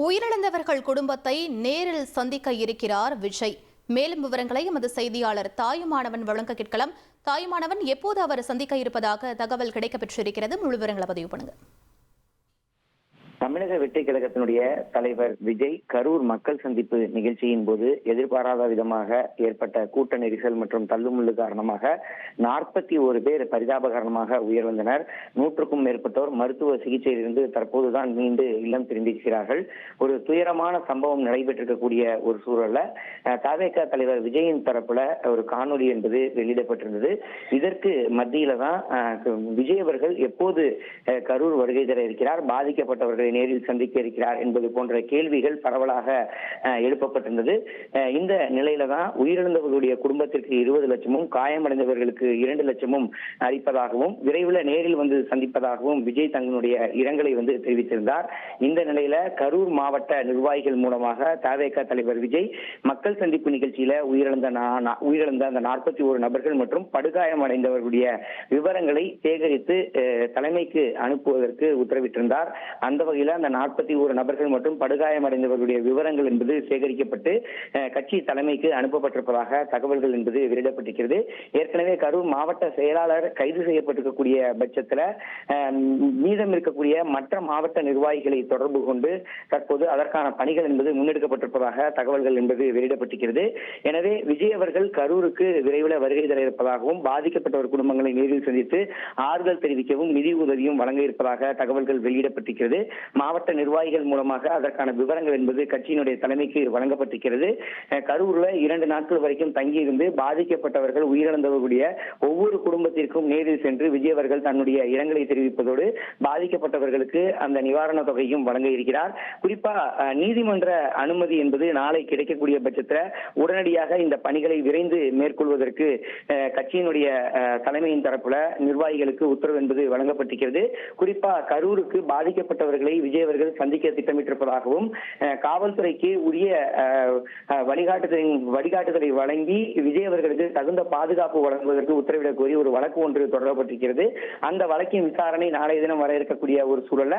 உயிரிழந்தவர்கள் குடும்பத்தை நேரில் சந்திக்க இருக்கிறார் விஜய். மேலும் விவரங்களை எமது செய்தியாளர் தாயுமானவன் வழங்க கேட்கலாம். தாயுமானவன், எப்போது அவர் சந்திக்க இருப்பதாக தகவல் கிடைக்கப்பெற்றிருக்கிறது? முழு விவரங்களை பதிவு பண்ணுங்க. தமிழக வெற்றி கழகத்தினுடைய தலைவர் விஜய் கரூர் மக்கள் சந்திப்பு நிகழ்ச்சியின் போது எதிர்பாராத விதமாக ஏற்பட்ட கூட்ட நெரிசல் மற்றும் தள்ளுமுள்ளு காரணமாக 41 பேர் பரிதாபகரமாக உயிரிழந்தனர். 100க்கும் மேற்பட்டோர் மருத்துவ சிகிச்சையிலிருந்து தற்போதுதான் மீண்டு இல்லம் திரும்பியிருக்கிறார்கள். ஒரு துயரமான சம்பவம் நடைபெற்றிருக்கக்கூடிய ஒரு சூழல்ல தவேக தலைவர் விஜயின் தரப்புல ஒரு காணொலி என்பது வெளியிடப்பட்டிருந்தது. இதற்கு மத்தியில தான் விஜய் அவர்கள் எப்போது கரூர் வருகை தர இருக்கிறார், பாதிக்கப்பட்டவர்களை நேரில் சந்திக்க இருக்கிறார் என்பது போன்ற கேள்விகள் பரவலாக எழுப்பப்பட்டிருந்தது. இந்த நிலையில தான் உயிரிழந்தவர்களுடைய குடும்பத்திற்கு 20 லட்சமும் காயமடைந்தவர்களுக்கு 2 லட்சமும் அளிப்பதாகவும் விரைவில் நேரில் வந்து சந்திப்பதாகவும் விஜய் தங்களுடைய இரங்கலை தெரிவித்திருந்தார். இந்த நிலையில கரூர் மாவட்ட நிர்வாகிகள் மூலமாக தவேக தலைவர் விஜய் மக்கள் சந்திப்பு நிகழ்ச்சியில உயிரிழந்த அந்த 41 நபர்கள் மற்றும் படுகாயமடைந்தவர்களுடைய விவரங்களை சேகரித்து தலைமைக்கு அனுப்புவதற்கு உத்தரவிட்டிருந்தார். அந்த வகையில் அந்த 41 நபர்கள் மற்றும் படுகாயமடைந்தவர்களுடைய விவரங்கள் என்பது சேகரிக்கப்பட்டு கட்சி தலைமைக்கு அனுப்பப்பட்டிருப்பதாக தகவல்கள் என்பது வெளியிடப்பட்டிருக்கிறது. ஏற்கனவே கரூர் மாவட்ட செயலாளர் கைது செய்யப்பட்டிருக்கக்கூடிய பட்சத்தில் மீதம் இருக்கக்கூடிய மற்ற மாவட்ட நிர்வாகிகளை தொடர்பு கொண்டு தற்போது அதற்கான பணிகள் என்பது முன்னெடுக்கப்பட்டிருப்பதாக தகவல்கள் என்பது வெளியிடப்பட்டிருக்கிறது. எனவே விஜய் அவர்கள் கரூருக்கு விரைவில் வருகை தர இருப்பதாகவும் பாதிக்கப்பட்டவர் குடும்பங்களை நேரில் சந்தித்து ஆறுதல் தெரிவிக்கவும் நிதி உதவியும் வழங்க இருப்பதாக தகவல்கள் வெளியிடப்பட்டிருக்கிறது. மாவட்ட நிர்வாகிகள் மூலமாக அதற்கான விவரங்கள் என்பது கட்சியினுடைய தலைமைக்கு வழங்கப்பட்டிருக்கிறது. கரூர்ல 2 நாட்கள் வரைக்கும் தங்கியிருந்து பாதிக்கப்பட்டவர்கள் உயிரிழந்தவர்களுடைய ஒவ்வொரு குடும்பத்திற்கும் நேரில் சென்று விஜய் அவர்கள் தன்னுடைய இரங்கலை தெரிவிப்பதோடு பாதிக்கப்பட்டவர்களுக்கு அந்த நிவாரண தொகையும் வழங்க இருக்கிறார். குறிப்பா நீதிமன்ற அனுமதி என்பது நாளை கிடைக்கக்கூடிய பட்சத்தில் உடனடியாக இந்த பணிகளை விரைந்து மேற்கொள்வதற்கு கட்சியினுடைய தலைமையின் தரப்புல நிர்வாகிகளுக்கு உத்தரவு என்பது வழங்கப்பட்டிருக்கிறது. குறிப்பா கரூருக்கு பாதிக்கப்பட்டவர்களை விஜய் அவர்கள் சந்திக்க திட்டமிட்டிருப்பதாகவும் காவல்துறைக்கு உரிய வழிகாட்டுதலை வழங்கி விஜய் அவர்களுக்கு தகுந்த பாதுகாப்பு வழங்குவதற்கு உத்தரவிடக் கோரி ஒரு வழக்கு ஒன்று தொடரப்பட்டிருக்கிறது. அந்த வழக்கின் விசாரணை நாளைய தினம் வர இருக்கக்கூடிய ஒரு சூழல்ல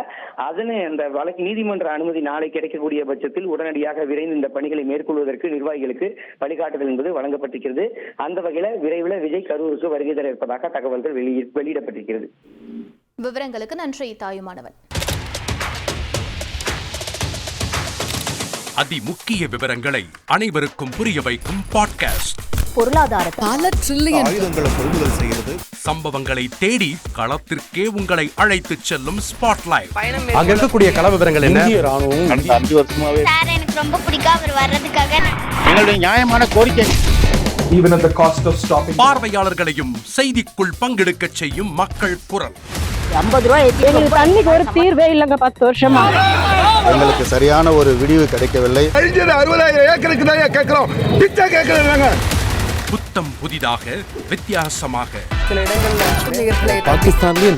அந்த வழக்கு நீதிமன்ற அனுமதி நாளை கிடைக்கக்கூடிய பட்சத்தில் உடனடியாக விரைந்து இந்த பணிகளை மேற்கொள்வதற்கு நிர்வாகிகளுக்கு வழிகாட்டுதல் என்பது வழங்கப்பட்டிருக்கிறது. அந்த வகையில விரைவில் விஜய் கரூருக்கு வருகை தர இருப்பதாக தகவல்கள் வெளியிடப்பட்டிருக்கிறது. விவரங்களுக்கு நன்றி தாயுமானவன். அதிமுக்கிய விவரங்களை அனைவருக்கும் புரிய வைக்கும் பாட்காஸ்ட். பொருளாதார பல ட்ரில்லியன் ஆயுதங்களை கொள்முதல் செய்கிறது. சம்பவங்களை தேடி களத்திற்கே உங்களை அழைத்துச் செல்லும் ஸ்பாட்லைட். அங்க இருக்கக்கூடிய கள விவரங்கள் என்ன? இந்திய ராணுவம் கடந்த 5 வருஷமாவே சார் எனக்கு ரொம்ப பிடிக்கும் அவர் வர்றதுக்காக எங்களுடைய நியாயமான கோரிக்கை. Even at the cost of stopping. பார்வையாளர்களையும் செய்திக்குள் பங்கெடுக்க செய்யும் மக்கள் குரல். 50 ரூபாய் எங்களுக்கு தண்ணிக்கு ஒரு தீர்வே இல்லைங்க. 10 வருஷமா எங்களுக்கு சரியான ஒரு விடிவு கிடைக்கவில்லை. 60,000 ஏக்கருக்கு தான் கேட்கிறோம், பிச்சை கேட்கறாங்க. புத்தம் புதிதாக வித்தியாசமாக சில இடங்கள்ல பாகிஸ்தான்லயே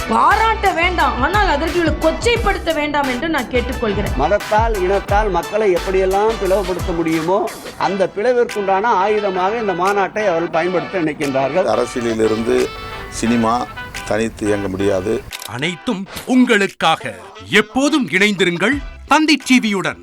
பாராட்ட வேண்டாம், ஆனால் அதற்கு கொச்சைப்படுத்த வேண்டாம் என்று நான் கேட்டுக்கொள்கிறேன். மதத்தால் இனத்தால் மக்களை எப்படியெல்லாம் பிளவுபடுத்த முடியுமோ அந்த பிளவிற்குண்டான ஆயுதமாக இந்த மாநாட்டை அவர்கள் பயன்படுத்த நினைக்கின்றார்கள். அரசியலிலிருந்து சினிமா தனித்து இயங்க முடியாது. அனைத்தும் உங்களுக்காக. எப்போதும் இணைந்திருங்கள் தந்தி டிவியுடன்.